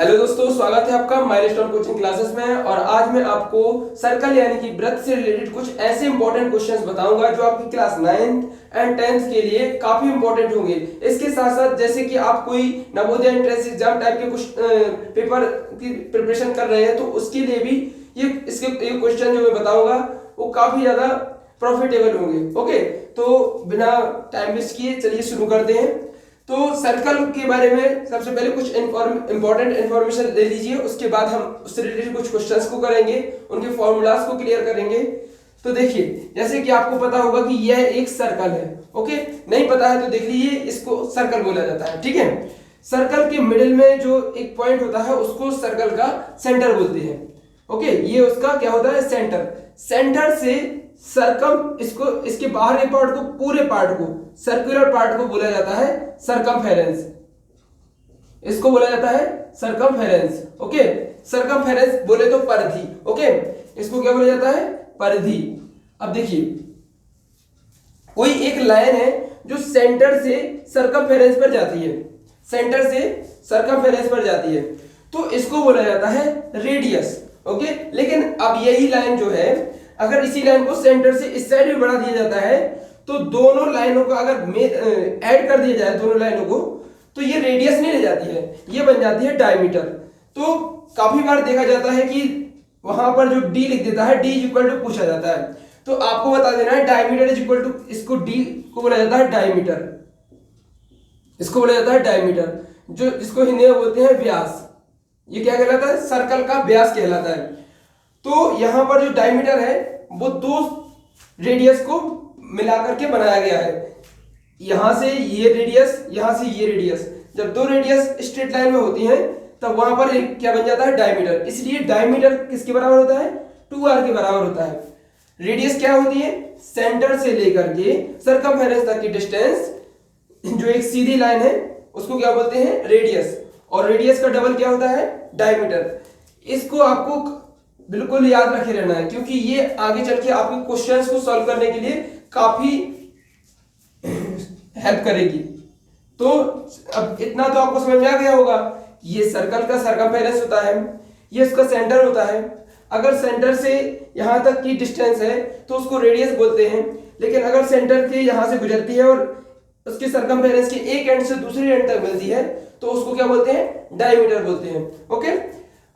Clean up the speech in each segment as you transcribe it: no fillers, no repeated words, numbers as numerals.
Hello दोस्तों, स्वागत है आपका माइलस्टोन कोचिंग क्लासेस में। और आज मैं आपको सर्कल यानी कि वृत्त से रिलेटेड कुछ ऐसे इंपॉर्टेंट क्वेश्चंस बताऊंगा जो आपकी क्लास 9th एंड 10th के लिए काफी इंपॉर्टेंट होंगे। इसके साथ साथ जैसे कि आप कोई नवोदय एंट्रेंस एग्जाम टाइप के कुछ पेपर की प्रिपरेशन कर रहे हैं तो उसके लिए भी ये क्वेश्चन जो मैं बताऊंगा वो काफी ज्यादा प्रॉफिटेबल होंगे। ओके, तो बिना टाइम वेस्ट किए चलिए शुरू करते हैं। तो सर्कल के बारे में सबसे पहले कुछ इंपॉर्टेंट इंफॉर्मेशन ले लीजिए, उसके बाद हम उससे रिलेटेड कुछ क्वेश्चंस को करेंगे, उनके फॉर्मूलाज को क्लियर करेंगे। तो देखिए, जैसे कि आपको पता होगा कि यह एक सर्कल है। ओके, नहीं पता है तो देख लीजिए, इसको सर्कल बोला जाता है। ठीक है, सर्कल के मिडिल में जो एक पॉइंट होता है उसको सर्कल का सेंटर बोलते हैं। ओके, ये उसका क्या होता है, सेंटर। सेंटर से सरकम, इसको इसके बाहर के पार्ट को, पूरे पार्ट को, सर्कुलर पार्ट को बोला जाता है सरकमफेरेंस। इसको बोला जाता है सरकमफेरेंस। ओके, सरकमफेरेंस बोले तो परिधि। ओके, इसको क्या बोला जाता है, परिधि। अब देखिए, कोई एक लाइन है जो सेंटर से सरकमफेरेंस पर जाती है, सेंटर से सरकमफेरेंस पर जाती है, तो इसको बोला जाता है रेडियस। ओके, लेकिन अब यही लाइन जो है, अगर इसी लाइन को सेंटर से इस साइड भी बढ़ा दिया जाता है तो दोनों लाइनों को अगर ऐड कर दिया जाए, दोनों लाइनों को, तो ये रेडियस नहीं रह जाती है, ये बन जाती है डायमीटर। तो काफी बार देखा जाता है कि वहां पर जो डी लिख देता है, डी इज इक्वल टू पूछा जाता है, तो आपको बता देना है डायमीटर इज इक्वल टू, इसको डी को बोला जाता है डायमीटर, इसको बोला जाता है डायमीटर, जो इसको हिंदी में बोलते हैं व्यास। ये क्या कहलाता है, सर्कल का व्यास कहलाता है। तो यहां पर जो डायमीटर है वो दो रेडियस को मिलाकर के बनाया गया है। यहां से ये रेडियस, यहां से ये रेडियस, जब दो रेडियस स्ट्रेट लाइन में होती हैं तब वहां पर एक क्या बन जाता है, डायमीटर। इसलिए डायमीटर किसके बराबर होता है, 2r के बराबर होता है। रेडियस क्या होती है, सेंटर से लेकर के सरकमफेरेंस तक की डिस्टेंस, जो एक सीधी लाइन है उसको क्या बोलते हैं, रेडियस। और रेडियस का डबल क्या होता है, डायमीटर। इसको आपको बिल्कुल याद रखे रहना है, क्योंकि ये आगे चल के आपके क्वेश्चंस को सॉल्व करने के लिए काफी हेल्प करेगी। तो अब इतना तो आपको समझ में आ गया होगा, ये सर्कल का सरकमफेरेंस होता है, ये उसका सेंटर होता है। अगर सेंटर से यहां तक की डिस्टेंस है तो उसको रेडियस बोलते हैं, लेकिन अगर सेंटर के यहां से गुजरती है और उसके सरकमफेरेंस के एक एंड से दूसरे एंड तक मिलती है तो उसको क्या बोलते हैं, डायमीटर बोलते हैं। ओके,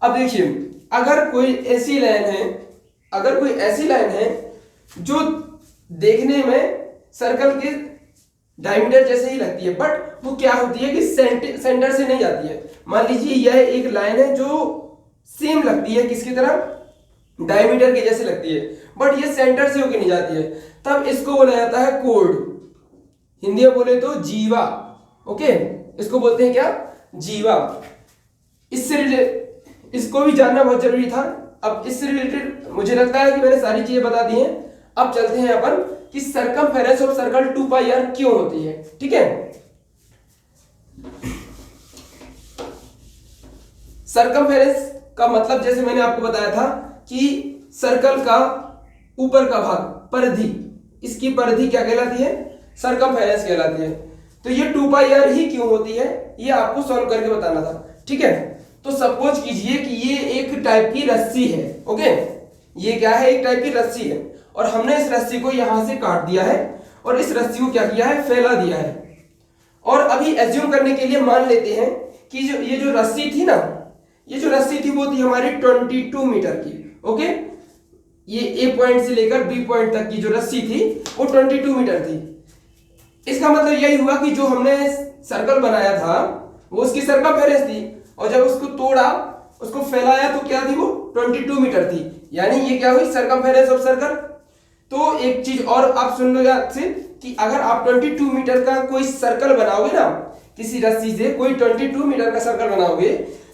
अब देखिए, अगर कोई ऐसी लाइन है, अगर कोई ऐसी लाइन है जो देखने में सर्कल के डायमीटर जैसे ही लगती है, बट वो क्या होती है कि सेंटर से नहीं जाती है। मान लीजिए यह एक लाइन है जो सेम लगती है, किसकी तरह, डायमीटर के जैसे लगती है, बट ये सेंटर से होकर नहीं जाती है, तब इसको बोला जाता है कोड। हिंदी में बोले तो जीवा। ओके, इसको बोलते हैं क्या, जीवा। इससे इसको भी जानना बहुत जरूरी था। अब इससे रिलेटेड मुझे लगता है कि मैंने सारी चीजें बता दी हैं। अब चलते हैं अपन कि सरकमफेरेंस ऑफ सर्कल 2πr क्यों होती है। ठीक है, सरकमफेरेंस का मतलब जैसे मैंने आपको बताया था कि सर्कल का ऊपर का भाग, परिधि, इसकी परिधि क्या कहलाती है, सरकमफेरेंस कहलाती है। तो ये 2πr ही क्यों होती है, ये आपको सॉल्व करके बताना था। ठीक है, तो सपोज कीजिए कि ये एक टाइप की रस्सी है। ओके, ये क्या है, एक टाइप की रस्सी है, और हमने इस रस्सी को यहां से काट दिया है और इस रस्सी को क्या किया है, फैला दिया है। और अभी एज्यूम करने के लिए मान लेते हैं कि ये जो रस्सी थी ना, ये जो रस्सी थी वो थी हमारी 22 मीटर की। ओके, ये ए पॉइंट से लेकर बी पॉइंट तक की जो रस्सी थी वो 22 मीटर थी। इसका मतलब यही हुआ कि जो हमने सर्कल बनाया था वो उसकी सरकमफेरेंस थी, और जब उसको तोड़ा, उसको फैलाया तो क्या थी, वो 22 मीटर थी। यानी ये क्या हुई, सरकमफेरेंस ऑफ सर्कल। तो एक चीज और आप सुन लो याद से कि अगर आप 22 मीटर का कोई सर्कल बनाओगे ना, किसी रस्सी से कोई 22 मीटर का सर्कल बनाओगे,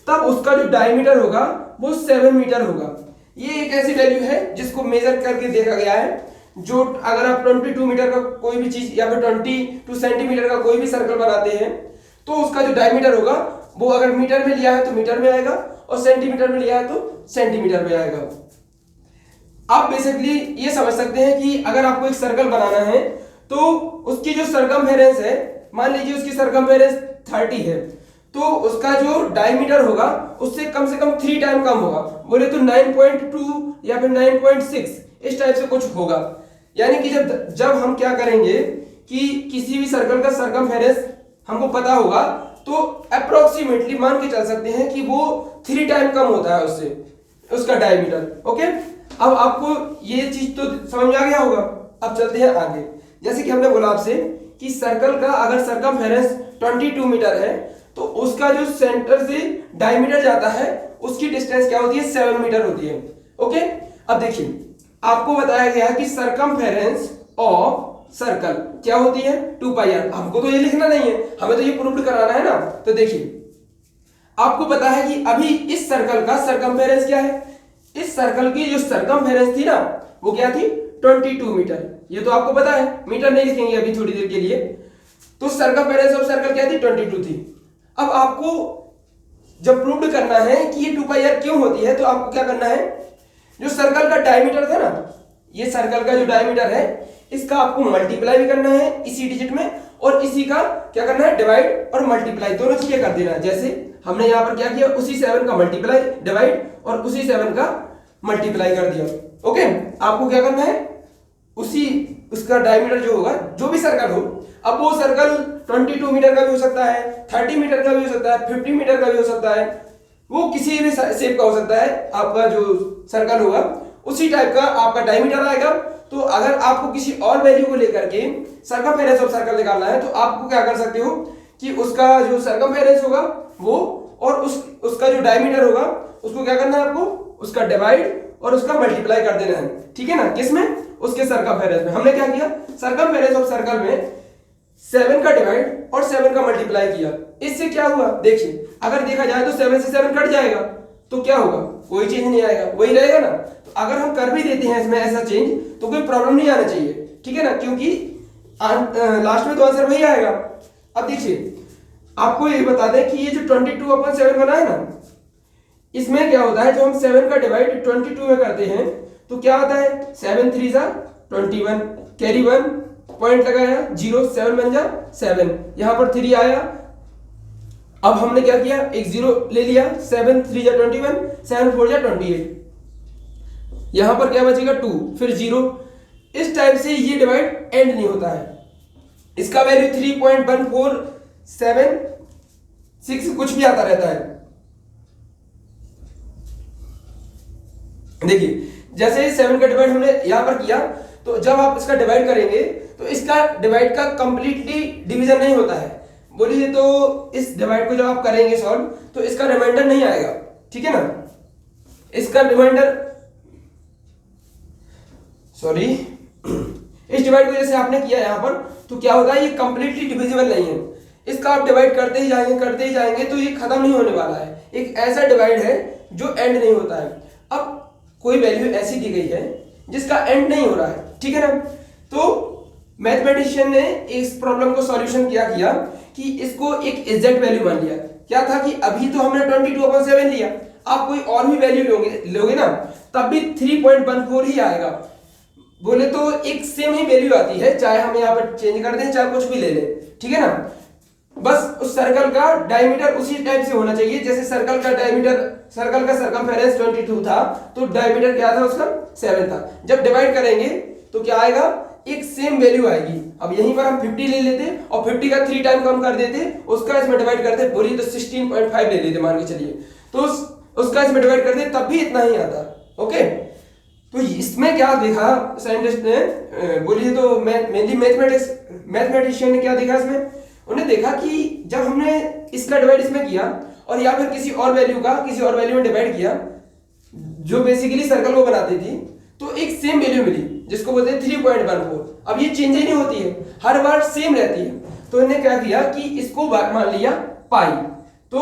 तब उसका जो डायमीटर होगा वो 7 मीटर होगा। ये एक ऐसी वैल्यू है जिसको मेजर करके देखा गया है। जो अगर आप 22 मीटर का कोई भी चीज या फिर 22 सेंटीमीटर का कोई भी सर्कल बनाते हैं तो उसका जो डायमीटर होगा वो अगर मीटर में लिया है तो मीटर में आएगा, और सेंटीमीटर में लिया है तो सेंटीमीटर में आएगा। आप बेसिकली ये समझ सकते हैं कि अगर आपको एक सर्कल बनाना है तो उसकी जो सरकमफेरेंस है, मान लीजिए उसकी सरकमफेरेंस 30 है, तो उसका जो डायमीटर होगा उससे कम 3 टाइम कम होगा। बोले तो 9.2 या फिर 9.6 इस टाइप से कुछ होगा। यानी कि जब हम क्या करेंगे कि किसी भी सर्कल का सरकमफेरेंस हमको पता होगा तो अप्रोक्सीमेटली मान के चल सकते हैं कि वो 3 टाइम कम होता है उससे, उसका डायमीटर। ओके, अब आपको ये चीज तो समझ में आ गया होगा। अब चलते हैं आगे। जैसे कि हमने बोला आपसे कि सर्कल का अगर सरकमफेरेंस 22 मीटर है तो उसका जो सेंटर से डायमीटर जाता है उसकी डिस्टेंस क्या होती है, 7 मीटर होती है। ओके, अब देखिए आपको बताया गया है कि सरकमफेरेंस ऑफ सर्कल क्या होती है, 2 पाई आर। हमको तो ये लिखना नहीं है, हमें तो ये प्रूव कराना है ना। तो देखिए आपको पता है कि अभी इस सर्कल का सरकमफेरेंस क्या है, इस सर्कल की जो सरकमफेरेंस थी ना वो क्या थी, 22 मीटर। ये तो आपको पता है, मीटर नहीं लिखेंगे अभी थोड़ी देर के लिए। तो सरकमफेरेंस ऑफ सर्कल क्या थी, 22 थी। अब आपको जब प्रूव करना है कि ये 2 पाई आर क्यों होती है तो आपको क्या करना है, जो सर्कल का डायमीटर था ना, ये सर्कल का जो डायमीटर है इसका आपको मल्टीप्लाई भी करना है इसी डिजिट में, और इसी का क्या करना है, डिवाइड और मल्टीप्लाई दोनों चीजें कर देना है। जैसे हमने यहाँ पर क्या किया, उसी 7 का मल्टीप्लाई डिवाइड और उसी 7 का मल्टीप्लाई कर दिया। ओके, आपको क्या करना है, उसी उसका डायमीटर जो होगा, जो भी सर्कल हो, अब वो सर्कल 22 मीटर का भी हो सकता है, 30 मीटर का भी हो सकता है, 50 मीटर का भी हो सकता है, वो किसी भी शेप का हो सकता है। आपका जो सर्कल होगा उसी टाइप का आपका डायमीटर आएगा। तो अगर आपको किसी और वैल्यू को लेकर के सरकमफेरेंस ऑफ सर्कल निकालना है तो आपको क्या कर सकते हो कि उसका जो सरकमफेरेंस होगा वो और उसका जो डायमीटर होगा उसको क्या करना है, आपको उसका डिवाइड और उसका मल्टीप्लाई कर देना है। ठीक है ना, किसमें, उसके सरकमफेरेंस में। हमने क्या किया, सरकमफेरेंस ऑफ सर्कल में 7 का डिवाइड और 7 का मल्टीप्लाई किया। इससे क्या हुआ, देखिए अगर देखा जाए तो 7 से 7 कट जाएगा तो क्या होगा, कोई चेंज नहीं आएगा, वही रहेगा ना। तो अगर हम कर भी देते हैं इसमें ऐसा चेंज तो कोई प्रॉब्लम नहीं आना चाहिए। ठीक है ना, क्योंकि लास्ट में तो आंसर वही आएगा। अब देखिए आपको ये बता दें कि ये जो 22/7 बना है ना, इसमें क्या होता है, जब हम 7 का डिवाइड 22 में करते हैं तो क्या होता है, 7 3 जा 21, कैरी 1 पॉइंट लगाया 0, 7 बन जा 7, यहां पर 3 आया। अब हमने क्या किया, एक 0 ले लिया, 7 3 जा 21, 7 4 जा 28, यहां पर क्या बचेगा 2, फिर 0। इस टाइप से ये डिवाइड एंड नहीं होता है। इसका वैल्यू 3.147 कुछ भी आता रहता है। देखिए जैसे 7 का डिवाइड हमने यहां पर किया तो जब आप इसका डिवाइड करेंगे तो इसका डिवाइड का कंप्लीटली डिवीजन नहीं होता है। बोलिए तो इस डिवाइड को जब आप करेंगे सॉल्व तो इसका रिमाइंडर नहीं आएगा। ठीक है ना, इसका रिमाइंडर सॉरी इस डिवाइड को जैसे आपने किया यहां पर तो क्या होता है, ये कंप्लीटली डिविजिबल नहीं है। इसका आप डिवाइड करते ही जाएंगे तो ये खत्म नहीं होने वाला है। एक ऐसा डिवाइड है जो एंड नहीं होता है। अब कोई वैल्यू ऐसी दी गई है जिसका एंड नहीं हो रहा है। ठीक है ना, तो मैथमेटिशियन ने इस प्रॉब्लम को सॉल्यूशन किया कि इसको एक एग्जैक्ट वैल्यू मान लिया। क्या था कि अभी तो हमने 22/7 लिया, आप कोई और भी वैल्यू लोगे ना तब भी 3.14 ही आएगा। बोले तो एक सेम ही वैल्यू आती है, चाहे हम यहाँ पर चेंज कर दें चाहे कुछ भी ले लें। ठीक है ना, बस उस सर्कल का डायमीटर उसी टाइप से होना चाहिए जैसे सर्कल का सरकमफेरेंस 22 था तो डायमीटर क्या था उसका 7 था। जब डिवाइड करेंगे तो क्या आएगा, एक सेम वैल्यू आएगी। अब यहीं पर हम 50 ले लेते और 50 का 3 टाइम कम कर देते, उसका इसमें डिवाइड करते, बोलिए तो 16.5 ले लेते मान के चलिए, तो उसका इसमें डिवाइड करते तब भी इतना ही आता। ओके, तो इसमें क्या देखा साइंटिस्ट ने, बोलिए तो मेनली मैथमेटिशियन ने क्या देखा इसमें, उन्हें देखा कि जब हमने इसका डिवाइड इसमें किया और या फिर किसी और वैल्यू में डिवाइड किया जो बेसिकली सर्कल को बनाती थी तो एक सेम वैल्यू मिली जिसको बोलते हैं 3.14। अब ये चेंज ही नहीं होती है, हर बार सेम रहती है। तो इन्होंने क्या किया कि इसको मान लिया पाई, तो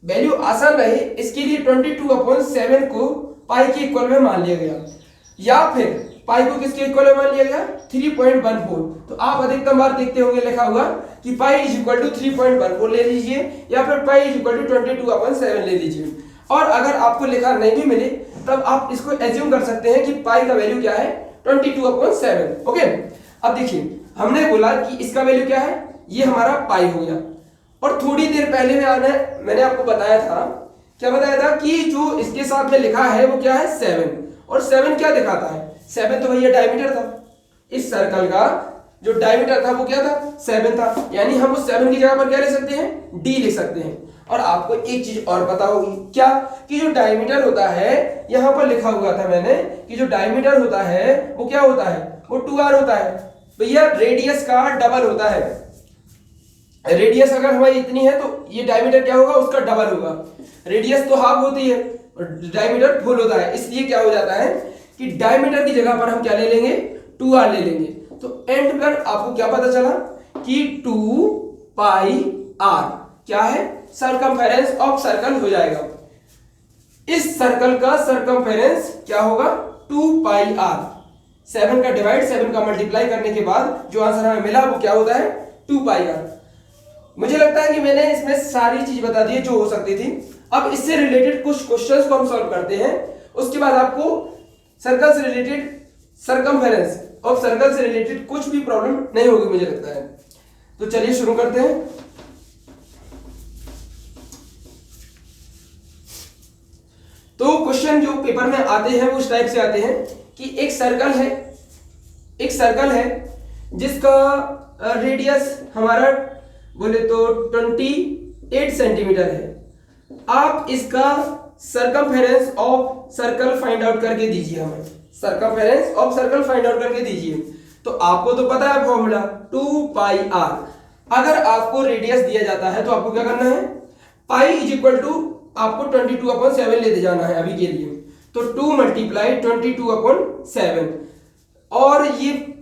वैल्यू आसान रहे इसके लिए 22/7 को पाई के इक्वल में मान लिया गया, या फिर पाई को किसके इक्वल में मान लिया गया, 3.14। तो आप अधिकतम बार देखते होंगे लिखा हुआ कि पाई इज इक्वल टू 3.14 ले लीजिए या फिर पाई इज इक्वल टू 22/7 ले लीजिए। और अगर आपको लिखा नहीं भी मिले तब आप इसको एज्यूम कर सकते हैं कि पाई का वैल्यू क्या है, 22/7। ओके, अब देखिए हमने बोला कि इसका वैल्यू क्या है, ये हमारा पाई हो गया और थोड़ी देर पहले मैंने आपको बताया था, क्या बताया था कि जो इसके साथ में लिखा है वो क्या है 7, और 7 क्या दिखाता है, 7 तो भैया डायमीटर था, इस सर्कल का जो डायमीटर था वो क्या था 7 था, यानी हम उस 7 की जगह पर क्या लिख सकते हैं d लिख सकते हैं। और आपको एक चीज और पता होगी क्या, कि जो डायमीटर होता है यहां पर लिखा हुआ था मैंने कि जो डायमीटर होता है वो क्या होता है, वो 2r होता है भैया, रेडियस का डबल होता है। रेडियस अगर हमारी इतनी है तो ये डायमीटर क्या होगा, उसका डबल होगा। रेडियस तो हाफ होती है और डायमीटर फुल होता है, इसलिए क्या हो जाता है कि डायमीटर की जगह पर हम क्या ले लेंगे 2r ले लेंगे। तो एंड पर आपको क्या पता चला कि 2 पाई r क्या है, सरकमफेरेंस ऑफ सर्कल हो जाएगा। इस सर्कल का सरकमफेरेंस क्या होगा 2 पाई r, 7 का डिवाइड 7 का मल्टीप्लाई करने के बाद जो आंसर हमें मिला वो क्या होता है 2 पाई r। मुझे लगता है कि मैंने इसमें सारी चीज बता दी जो हो सकती थी। अब इससे रिलेटेड कुछ क्वेश्चंस को हम सॉल्व करते हैं, उसके बाद आपको सर्कल से रिलेटेड सरकमफेरेंस ऑफ सर्कल से रिलेटेड कुछ भी प्रॉब्लम नहीं होगी मुझे लगता है। तो चलिए शुरू करते हैं। तो क्वेश्चन जो पेपर में आते हैं वो इस टाइप से आते हैं कि एक सर्कल है जिसका रेडियस हमारा बोले तो 28 सेंटीमीटर है। आप इसका circumference of circle find out करके दीजिए, हमें circumference of circle find out करके दीजिए। तो आपको तो पता है फॉर्मूला 2 पाई r। अगर आपको रेडियस दिया जाता है तो आपको क्या करना है, पाई इज इक्वल टू आपको 22/7 लेते जाना है अभी के लिए, तो 2 मल्टीप्लाई 22/7। और ये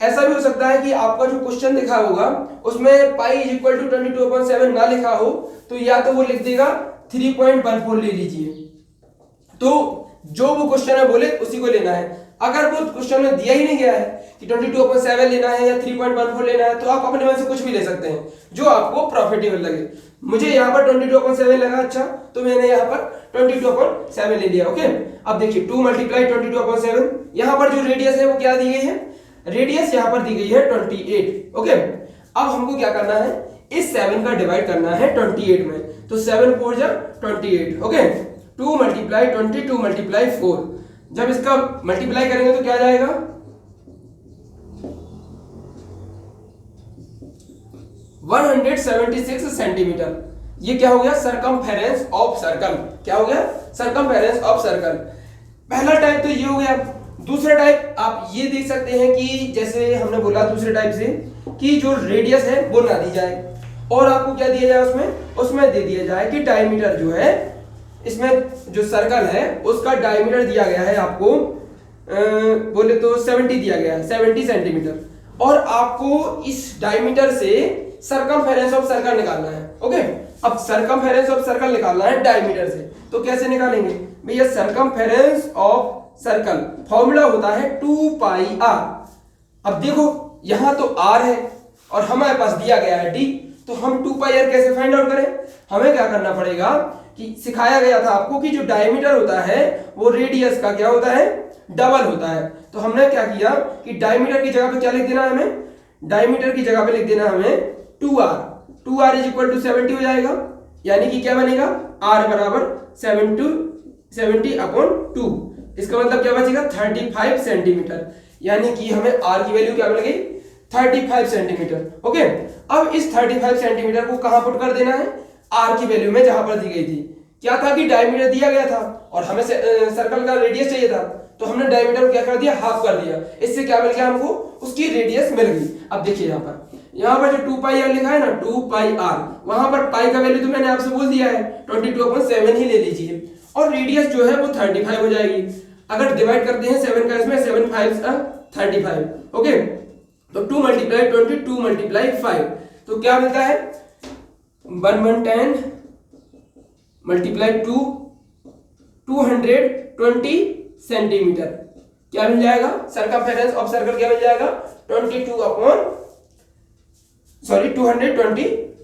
ऐसा भी हो सकता है कि आपका जो क्वेश्चन लिखा होगा उसमें पाई इज इक्वल टू 22/7 ना लिखा हो, तो या तो वो लिख देगा 3.14 ले लीजिए। तो जो वो क्वेश्चन है बोले उसी को लेना है। अगर वो क्वेश्चन में दिया ही नहीं गया है कि 22/7 लेना है या 3.14 लेना है, तो आप अपने मन से कुछ भी ले सकते हैं जो आपको प्रॉफिटेबल लगे। मुझे यहाँ पर 22/7 लगा अच्छा, तो मैंने यहाँ पर 22/7 ले लिया। ओके, अब देखिए 2 मल्टीप्लाई 22/7, यहाँ पर जो रेडियस है वो क्या दी गई है, रेडियस यहाँ पर दी गई है 28। ओके, अब हमको क्या करना है, इस 7 का डिवाइड करना है 28 में, तो 7 4 जा 28। ओके, 2 मल्टीप्लाई 22 मल्टीप्लाई 4, जब इसका मल्टीप्लाई करेंगे तो क्या जाएगा 176 सेंटीमीटर। ये क्या हो गया सरकमफेरेंस ऑफ सर्कल, क्या हो गया सरकमफेरेंस ऑफ सर्कल। पहला टाइप तो ये हो गया। दूसरा टाइप आप ये देख सकते हैं कि जैसे हमने बोला दूसरे टाइप से कि जो रेडियस है वो ना दी जाए और आपको क्या दिया जाए, उसमें दे दिया जाए कि डायमीटर जो है, इसमें जो सर्कल है उसका डायमीटर दिया गया है आपको बोले तो 70 दिया गया है, 70 सेंटीमीटर, और आपको इस डायमीटर से सरकमफेरेंस ऑफ सर्कल निकालना है। ओके, अब सरकमफेरेंस ऑफ सर्कल निकालना है डायमीटर से, तो कैसे निकालेंगे भैया, सरकमफेरेंस ऑफ सर्कल फॉर्मूला होता है 2 पाई r। अब देखो यहां तो r है और हमारे पास दिया गया है d, तो हम 2 पाई r कैसे फाइंड आउट करें, हमें क्या करना पड़ेगा कि सिखाया गया था आपको कि जो डायमीटर होता है वो रेडियस का क्या होता है, डबल होता है। तो हमने क्या किया कि डायमीटर की जगह पे क्या लिख देना है हमें, डायमीटर की जगह पे लिख देना हमें 2r। 2r is equal to 70 हो जाएगा, यानी कि क्या बनेगा r बराबर 70/2। इसका मतलब क्या बचेगा 35 सेंटीमीटर, यानी कि हमें r की वैल्यू क्या मिल गई 35 सेंटीमीटर। ओके, अब इस 35 सेंटीमीटर को कहां पुट कर देना है, r की वैल्यू में जहां पर दी गई थी। क्या था कि डायमीटर दिया गया था और हमें सर्कल का रेडियस चाहिए था, तो हमने डायमीटर को क्या कर दिया, हाफ कर दिया। इससे क्या मिल गया हमको, उसकी रेडियस मिल गई। अब देखिए यहाँ पर जो 2 पाई r लिखा है ना, 2 पाई r, वहां पर पाई का वैल्यू तो मैंने आपसे बोल दिया है 22/7 ही ले लीजिए, और रेडियस जो है वो 35 हो जाएगी। अगर डिवाइड करते हैं 7 का इसमें, 7 5 35। ओके, तो 2 मल्टीप्लाई 22 मल्टीप्लाई 5, तो क्या मिलता है 110 मल्टीप्लाई 2 220 सेंटीमीटर। क्या मिल जाएगा, सरकमफेरेंस ऑफ सर्कल क्या मिल जाएगा 220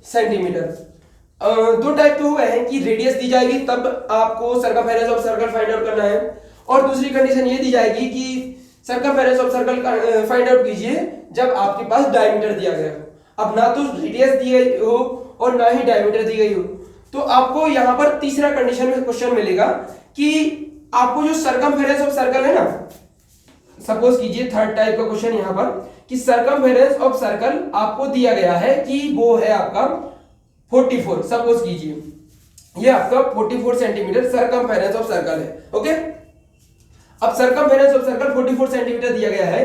सेंटीमीटर। दो टाइप तो हुए हैं कि रेडियस दी जाएगी तब आपको circumference of circle find out करना है, और दूसरी कंडीशन ये दी जाएगी कि circumference of circle find out कीजिए जब आपके पास डायमीटर दिया गया हो। अब ना तो रेडियस दी गई हो और ना ही डायमीटर दी गई हो, तो आपको यहाँ पर तीसरा कंडीशन में क्वेश्चन मिलेगा कि आपको जो सरकमफेरेंस ऑफ सर्कल है ना, सपोज कीजिए थर्ड टाइप का क्वेश्चन यहाँ पर कि सरकमफेरेंस ऑफ सर्कल आपको दिया गया है कि वो है आपका 44, सपोज कीजिए ये आपका 44 सेंटीमीटर सरकमफेरेंस ऑफ सर्कल है। ओके, अब सरकमफेरेंस ऑफ सर्कल 44 सेंटीमीटर दिया गया है,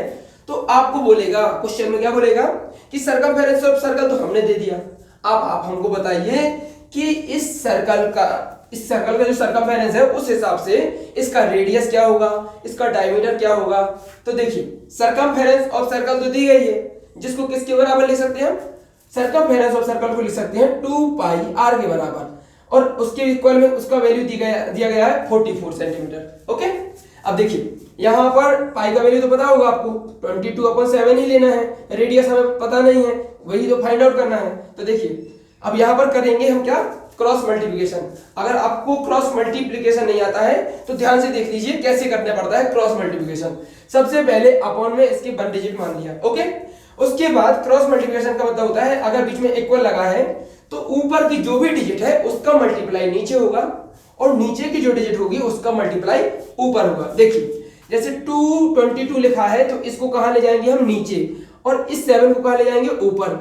तो आपको बोलेगा क्वेश्चन में क्या बोलेगा कि सरकमफेरेंस ऑफ सर्कल तो हमने दे दिया, अब आप हमको बताइए कि इस सर्कल का जो सरकमफेरेंस है उस हिसाब से इसका रेडियस क्या होगा, इसका डायमीटर क्या होगा। तो देखिए सरकमफेरेंस ऑफ सर्कल तो दी गई है, जिसको किसके बराबर लिख सकते हैं हम, सरकमफेरेंस ऑफ सर्कल को लिख सकते हैं 2 पाई r के बराबर, और उसके इक्वल में उसका वैल्यू दिया गया है 44 सेंटीमीटर। ओके, अब देखिए यहाँ पर पाई का वैल्यू तो पता होगा आपको, 22/7 ही लेना है, रेडियस हमें पता नहीं है, वही तो फाइंड आउट करना है। तो देखिए अब यहाँ पर करेंगे हम क्या, क्रॉस मल्टीप्लिकेशन। अगर आपको क्रॉस मल्टीप्लिकेशन नहीं आता है तो ध्यान से देख लीजिए कैसे करना पड़ता है क्रॉस मल्टीप्लिकेशन। सबसे पहले अपॉन में इसके 1 डिजिट मान लिया। ओके, उसके बाद क्रॉस मल्टीप्लिकेशन का मतलब होता है अगर बीच में इक्वल लगा है तो ऊपर की जो भी डिजिट है उसका मल्टीप्लाई नीचे होगा और नीचे की जो डिजिट होगी उसका मल्टीप्लाई ऊपर होगा। देखिए जैसे 222 लिखा है तो इसको कहां ले जाएंगे हम, नीचे, और इस 7 को कहां ले जाएंगे, ऊपर।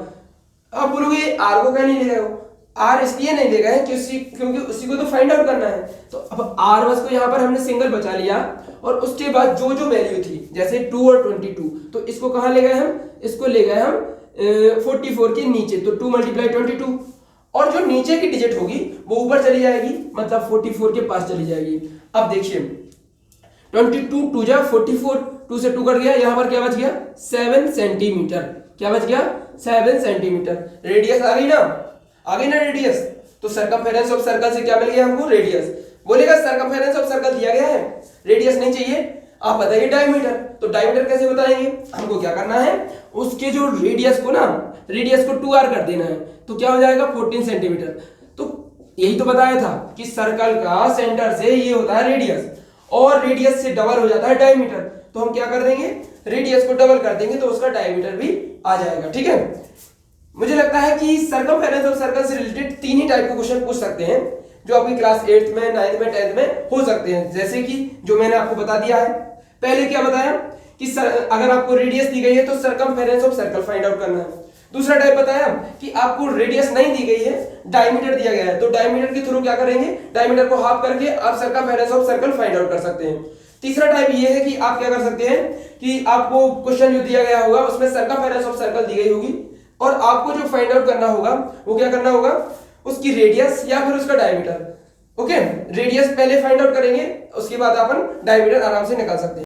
अब बोलोगे आर को क्या नहीं ले गए हो, आर इसलिए नहीं ले गए क्योंकि उसी को तो फाइंड आउट करना है। तो अब आर बस को यहाँ पर हमने सिंगल बचा लिया और उसके बाद जो जो वैल्यू थी जैसे 2 और 22, तो इसको कहां ले गए हम, इसको ले गए हम 44 के नीचे, तो 2 × 22, और जो नीचे की डिजिट होगी वो ऊपर चली जाएगी, मतलब 44 के पास चली जाएगी। अब देखिए 22 2 जा 44, 2 से 2 कट गया, यहां पर क्या बच गया 7 सेंटीमीटर, क्या बच गया 7 सेंटीमीटर। रेडियस आ गई ना रेडियस, तो सरकमफेरेंस ऑफ सर्कल से क्या मिल गया हमको, रेडियस। बोलेगा सरकमफेरेंस ऑफ सर्कल दिया गया है, रेडियस नहीं चाहिए, आप बताइए डायमीटर। तो डायमीटर कैसे बताएंगे, हमको क्या करना है, उसके जो रेडियस को 2r कर देना है, तो क्या हो जाएगा 14 सेंटीमीटर। तो यही तो बताया था कि सर्कल का सेंटर से ये होता है रेडियस, और रेडियस से डबल हो जाता है डायमीटर, तो हम क्या कर देंगे, रेडियस को डबल कर देंगे तो उसका डायमीटर भी आ जाएगा। ठीक है, मुझे लगता है कि सरकमफेरेंस ऑफ सर्कल से रिलेटेड 3 ही टाइप के क्वेश्चन पूछ सकते हैं जो आपकी क्लास 8th में, 9th में, 10th में हो सकते हैं, जैसे कि जो मैंने आपको बता दिया है। पहले क्या बताया कि अगर आपको रेडियस दी गई है तो circumference of circle find out करना है। दूसरा टाइप बताया कि आपको रेडियस नहीं दी गई है, डायमीटर दिया गया है, तो डायमीटर के थ्रू क्या करेंगे, डायमीटर को हाफ करके आप circumference of circle find out कर सकते हैं। तीसरा टाइप ये है कि आप क्या कर सकते हैं कि आपको क्वेश्चन जो दिया गया होगा उसमें सरकमफेरेंस ऑफ सर्कल दी गई होगी और आपको जो फाइंड आउट करना होगा वो क्या करना होगा, उसकी रेडियस या फिर उसका डायमीटर। ओके, रेडियस पहले फाइंड आउट करेंगे, उसके बाद अपन डायमीटर आराम से निकाल सकते हैं।